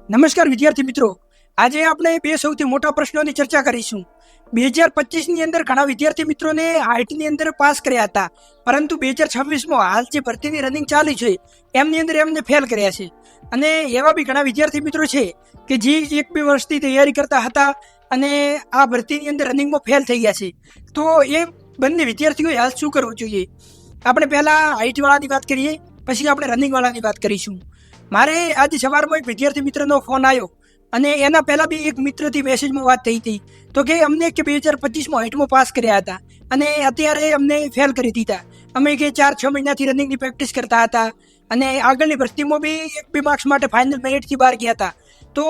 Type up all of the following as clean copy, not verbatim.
નમસ્કાર વિદ્યાર્થી મિત્રો, આજે આપણે બે સૌથી મોટા પ્રશ્નોની ચર્ચા કરીશું. 2025ની અંદર ઘણા વિદ્યાર્થી મિત્રોને હાઇટની અંદર પાસ કર્યા હતા, પરંતુ 2026માં હાલ જે ભરતીની રનિંગ ચાલી છે એમની અંદર એમને ફેલ કર્યા છે. અને એવા બી ઘણા વિદ્યાર્થી મિત્રો છે કે જે 1-2 વર્ષથી તૈયારી કરતા હતા અને આ ભરતીની અંદર રનિંગમાં ફેલ થઈ ગયા છે. તો એ બંને વિદ્યાર્થીઓએ હાલ શું કરવું જોઈએ? આપણે પહેલા હાઇટવાળાની વાત કરીએ, પછી આપણે રનિંગવાળાની વાત કરીશું. મારે આજે સવારમાં એક વિદ્યાર્થી મિત્રનો ફોન આવ્યો અને એના પહેલાં બી એક મિત્રથી મેસેજમાં વાત થઈ હતી. તો કે અમને કે 2025માં હાઇટમાં પાસ કર્યા હતા અને અત્યારે અમને ફેલ કરી દીધા. અમે કે 4-6 મહિનાથી રનિંગની પ્રેક્ટિસ કરતા હતા અને આગળની ભરતીમાં બી 1-2 માર્ક્સ માટે ફાઇનલ મેરિટથી બહાર ગયા હતા. તો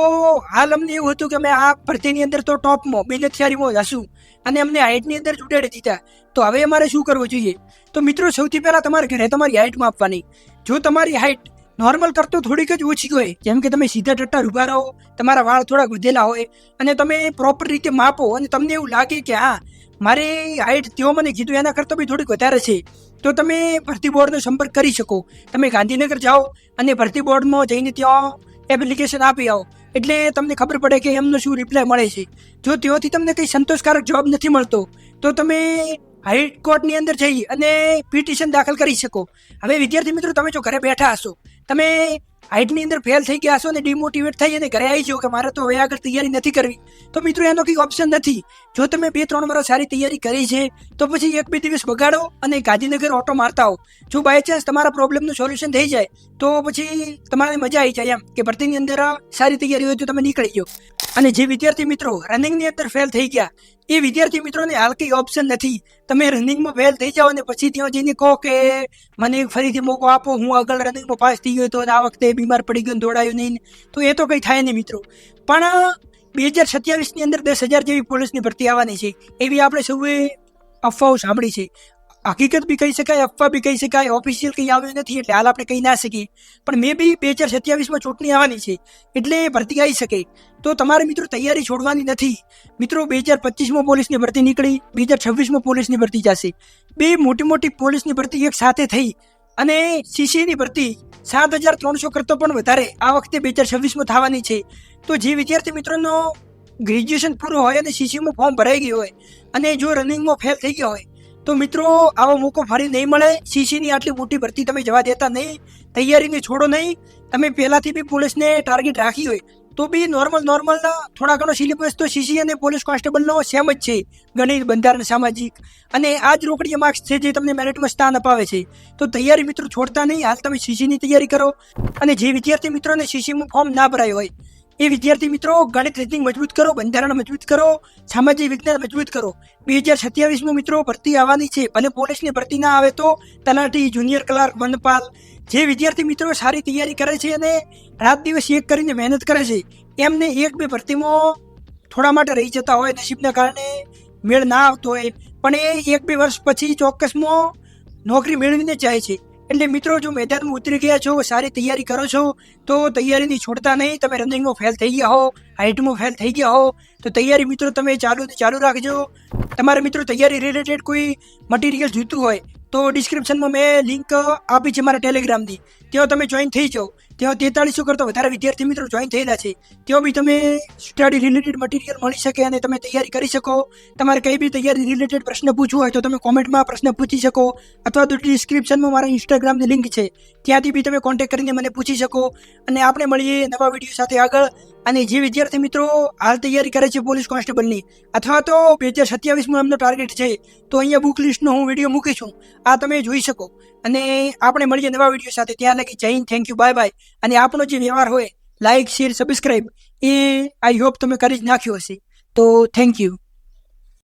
હાલ અમને એવું હતું કે અમે આ ભરતીની અંદર તો ટોપમાં બેનથિયારીમાં હશું અને અમને હાઇટની અંદર ચૂંટાડી દીધા. તો હવે અમારે શું કરવું જોઈએ? તો મિત્રો, સૌથી પહેલાં તમારે ઘરે તમારી હાઇટ માપવાની. જો તમારી હાઇટ નોર્મલ કરતો થોડીક જ ઓછી હોય, જેમ કે તમે સીધા ટટ્ટા ઊભા રહો, તમારા વાળ થોડાક વધેલા હોય અને તમે પ્રોપર રીતે માપો અને તમને એવું લાગે કે હા, મારી હાઇટ તેઓ મને કીધું એના કરતાં બી થોડીક વધારે છે, તો તમે ભરતી બોર્ડનો સંપર્ક કરી શકો. તમે ગાંધીનગર જાઓ અને ભરતી બોર્ડમાં જઈને ત્યાં એપ્લિકેશન આપી આવો, એટલે તમને ખબર પડે કે એમનો શું રિપ્લાય મળે છે. જો તેઓથી તમને કંઈ સંતોષકારક જવાબ નથી મળતો તો તમે હાઈકોર્ટની અંદર જઈ અને પિટિશન દાખલ કરી શકો. હવે વિદ્યાર્થી મિત્રો, તમે જો ઘરે બેઠા હશો, તમે હાઇટની અંદર ફેલ થઈ ગયા હશો અને ડિમોટિવેટ થઈ અને ઘરે આવી જાઓ કે મારે તો હવે આગળ તૈયારી નથી કરવી, તો મિત્રો એનો કંઈ ઓપ્શન નથી. જો તમે 2-3 વર્ષ સારી તૈયારી કરી છે તો પછી 1-2 દિવસ બગાડો અને ગાંધીનગર ઓટો મારતા હો. જો બાય ચાન્સ તમારા પ્રોબ્લેમનું સોલ્યુશન થઈ જાય તો પછી તમારે મજા આવી જાય એમ કે ભરતીની અંદર સારી તૈયારી હોય તો તમે નીકળી જાઓ. અને જે વિદ્યાર્થી મિત્રો રનિંગની અંદર ફેલ થઈ ગયા એ વિદ્યાર્થી મિત્રોને હાલ કંઈ ઓપ્શન નથી. તમે રનિંગમાં ફેલ થઈ જાઓ અને પછી ત્યાં જઈને કહો કે મને ફરીથી મોકો આપો, હું આગળ રનિંગમાં પાસ થઈ ગયો તો આ વખતે બીમાર પડી ગયો, દોડાયું નહીં, તો એ તો કંઈ થાય નહીં મિત્રો. પણ 2027ની અંદર 10,000 જેવી પોલીસની ભરતી આવવાની છે એવી આપણે સૌએ અફવાઓ સાંભળી છે. હકીકત બી કહી શકાય, અફવા બી કહી શકાય, ઓફિશિયલ કંઈ આવ્યું નથી એટલે હાલ આપણે કહી ના શકીએ. પણ મે બી 2027માં ચૂંટણી આવવાની છે એટલે ભરતી આવી શકે. તો તમારે મિત્રો તૈયારી છોડવાની નથી. મિત્રો, 2025માં પોલીસની ભરતી નીકળી, 2026માં પોલીસની ભરતી જશે. બે મોટી પોલીસની ભરતી એક સાથે થઈ અને સીસીની ભરતી 7,300 કરતો પણ વધારે આ વખતે 2026માં થવાની છે. તો જે વિદ્યાર્થી મિત્રોનો ગ્રેજ્યુએશન પૂરું હોય અને સીસીમાં ફોર્મ ભરાઈ ગયું હોય અને જો રનિંગમાં ફેલ થઈ ગયા હોય તો મિત્રો આવો મોકો ફરી નહીં મળે. સીસીની આટલી મોટી ભરતી તમે જવા દેતા નહીં, તૈયારીને છોડો નહીં. તમે પહેલાંથી બી પોલીસને ટાર્ગેટ રાખી હોય તો બી નોર્મલ થોડા ઘણો સિલેબસ તો સીસી અને પોલીસ કોન્સ્ટેબલનો સેમ જ છે, ગણિત, બંધારણ, સામાજિક, અને આ જ રોકડીયા માર્ક્સ છે જે તમને મેરિટમાં સ્થાન અપાવે છે. તો તૈયારી મિત્રો છોડતા નહીં. હાલ તમે સીસીની તૈયારી કરો. અને જે વિદ્યાર્થી મિત્રોને સીસીમાં ફોર્મ ના ભરાયું હોય એ વિદ્યાર્થી મિત્રો ગણિત રીઝનિંગ મજબૂત કરો, બંધારણ મજબૂત કરો, સામાજિક વિજ્ઞાન મજબૂત કરો. 2027માં મિત્રો ભરતી આવવાની છે, ભલે પોલીસની ભરતી ના આવે તો તલાટી, જુનિયર ક્લાર્ક, વનપાલ. જે વિદ્યાર્થી મિત્રો સારી તૈયારી કરે છે અને રાત દિવસ એક કરીને મહેનત કરે છે એમને 1-2 ભરતીમાં થોડા માટે રહી જતા હોય, નસીબના કારણે મેળ ના આવતો હોય, પણ એ 1-2 વર્ષ પછી ચોક્કસમાં નોકરી મેળવીને જાય છે. એટલે મિત્રો, જો મેદાનમાં ઉતરી ગયા છો, સારી તૈયારી કરો છો તો તૈયારીની છોડતા નહીં. તમે રનિંગમાં ફેલ થઈ ગયા હો, હાઇટમાં ફેલ થઈ ગયા હો તો તૈયારી મિત્રો તમે ચાલુ રાખજો. તમારે મિત્રો તૈયારી રિલેટેડ કોઈ મટીરિયલ જોઈતું હોય તો ડિસ્ક્રિપ્શનમાં મેં લિંક આપી છે મારા ટેલિગ્રામની, ત્યાં તમે જોઈન થઈ જાઓ. ત્યાં 4300 કરતાં વધારે વિદ્યાર્થી મિત્રો જોઈન થયેલા છે. ત્યાં બી તમે સ્ટડી રિલેટેડ મટીરિયલ મળી શકે અને તમે તૈયારી કરી શકો. તમારે કંઈ બી તૈયારી રિલેટેડ પ્રશ્ન પૂછવો હોય તો તમે કોમેન્ટમાં પ્રશ્ન પૂછી શકો, અથવા તો ડિસ્ક્રિપ્શનમાં મારા ઇન્સ્ટાગ્રામની લિંક છે ત્યાંથી બી તમે કોન્ટેક્ટ કરીને મને પૂછી શકો. અને આપણે મળીએ નવા વિડીયો સાથે આગળ. અને જે વિદ્યાર્થી મિત્રો હાલ તૈયારી કરે છે પોલીસ કોન્સ્ટેબલની અથવા તો 2027માં એમનો ટાર્ગેટ છે તો અહીંયા બુક લિસ્ટનો હું વિડીયો મૂકીશું, આ તમે જોઈ શકો. અને આપણે મળીએ નવા વિડીયો સાથે. ત્યાં લગી જય Hind, thank you, bye bye. અને આપણો જે વ્યવહાર હોય like, share, subscribe A I hope તમે કરી જ નાખ્યો હશે. તો થેન્ક યુ.